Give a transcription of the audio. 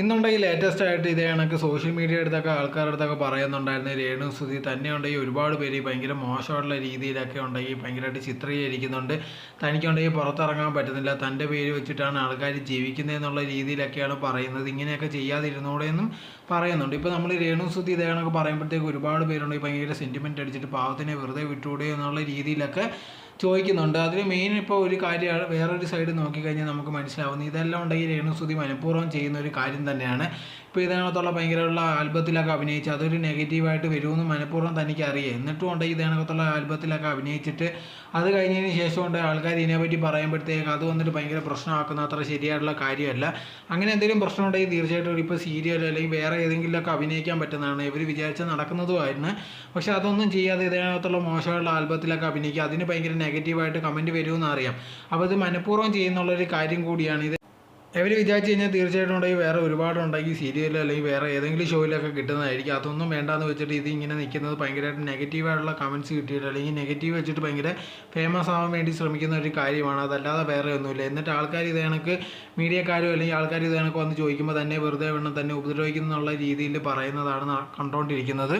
ഇന്നുണ്ടെങ്കിൽ latest ആയിട്ട് ഇതേ കണക്ക് സോഷ്യൽ മീഡിയ അടുത്തൊക്കെ ആൾക്കാരുടെ അടുത്തൊക്കെ പറയുന്നുണ്ടായിരുന്നു രേണു സുധി തന്നെ ഉണ്ടെങ്കിൽ ഒരുപാട് പേര് ഭയങ്കര മോശമുള്ള രീതിയിലൊക്കെ ഉണ്ടെങ്കിൽ ഭയങ്കരമായിട്ട് ചിത്രീകരിക്കുന്നുണ്ട്. തനിക്കുണ്ടെങ്കിൽ പുറത്തിറങ്ങാൻ പറ്റുന്നില്ല, തൻ്റെ പേര് വെച്ചിട്ടാണ് ആൾക്കാർ ജീവിക്കുന്നതെന്നുള്ള രീതിയിലൊക്കെയാണ് പറയുന്നത്. ഇങ്ങനെയൊക്കെ ചെയ്യാതിരുന്നൂടെ എന്നും പറയുന്നുണ്ട്. ഇപ്പോൾ നമ്മൾ രേണു സുധി ഇതേ കണക്ക് പറയുമ്പോഴത്തേക്ക് ഒരുപാട് പേരുണ്ടെങ്കിൽ ഭയങ്കര സെൻറ്റിമെൻറ്റ് അടിച്ചിട്ട് പാവത്തിനെ വെറുതെ വിട്ടുകൂടെ എന്നുള്ള രീതിയിലൊക്കെ ചോദിക്കുന്നുണ്ട്. അതിൽ മെയിൻ ഇപ്പോൾ ഒരു കാര്യമാണ്, വേറൊരു സൈഡ് നോക്കിക്കഴിഞ്ഞാൽ നമുക്ക് മനസ്സിലാവുന്നത് ഇതെല്ലാം ഉണ്ടെങ്കിൽ രേണു സുധി മനഃപൂർവ്വം ചെയ്യുന്ന ഒരു കാര്യം തന്നെയാണ്. ഇപ്പോൾ ഇതിനകത്തുള്ള ഭയങ്കരമുള്ള ആൽബത്തിലൊക്കെ അഭിനയിച്ച് അതൊരു നെഗറ്റീവായിട്ട് വരുമെന്ന് മനഃപൂർവ്വം തനിക്ക് അറിയാം. എന്നിട്ടും ഉണ്ടെങ്കിൽ ഇതിനകത്തുള്ള ആൽബത്തിലൊക്കെ അഭിനയിച്ചിട്ട് അത് കഴിഞ്ഞതിന് ശേഷം കൊണ്ട് ആൾക്കാർ ഇതിനെപ്പറ്റി പറയുമ്പോഴത്തേക്ക് അത് വന്നിട്ട് ഭയങ്കര പ്രശ്നമാക്കുന്ന അത്ര ശരിയായിട്ടുള്ള കാര്യമല്ല. അങ്ങനെ എന്തെങ്കിലും പ്രശ്നം ഉണ്ടെങ്കിൽ തീർച്ചയായിട്ടും ഇപ്പോൾ സീരിയൽ അല്ലെങ്കിൽ വേറെ ഏതെങ്കിലുമൊക്കെ അഭിനയിക്കാൻ പറ്റുന്നതാണ്, ഇവർ വിചാരിച്ച നടക്കുന്നതുമായിരുന്നു. പക്ഷേ അതൊന്നും ചെയ്യാതെ ഇതിനകത്തുള്ള മോശമുള്ള ആൽബത്തിലൊക്കെ അഭിനയിക്കുക, അതിന് ഭയങ്കര നെഗറ്റീവായിട്ട് കമൻറ്റ് വരുമെന്ന് അറിയാം. അപ്പോൾ ഇത് മനഃപൂർവ്വം ചെയ്യുന്നുള്ളൊരു കാര്യം കൂടിയാണ് ഇത്. ഇവർ വിചാരിച്ച് കഴിഞ്ഞാൽ തീർച്ചയായിട്ടും ഉണ്ടെങ്കിൽ വേറെ ഒരുപാടുണ്ടെങ്കിൽ സീരിയൽ അല്ലെങ്കിൽ വേറെ ഏതെങ്കിലും ഷോയിലൊക്കെ കിട്ടുന്നതായിരിക്കും. അതൊന്നും വേണ്ടാന്ന് വെച്ചിട്ട് ഇത് ഇങ്ങനെ നിൽക്കുന്നത് ഭയങ്കരമായിട്ട് നെഗറ്റീവായിട്ടുള്ള കമൻറ്റ്സ് കിട്ടിയിട്ട് അല്ലെങ്കിൽ നെഗറ്റീവ് വെച്ചിട്ട് ഭയങ്കര ഫേമസ് ആവാൻ വേണ്ടി ശ്രമിക്കുന്ന ഒരു കാര്യമാണ്, അതല്ലാതെ വേറെ ഒന്നുമില്ല. എന്നിട്ട് ആൾക്കാർ ഇത് കണക്ക് മീഡിയക്കാരും അല്ലെങ്കിൽ ആൾക്കാർ ഇത് കണക്ക് വന്ന് ചോദിക്കുമ്പോൾ തന്നെ വെറുതെ വേണം തന്നെ ഉപദ്രവിക്കുന്നുള്ള രീതിയിൽ പറയുന്നതാണ് കണ്ടുകൊണ്ടിരിക്കുന്നത്.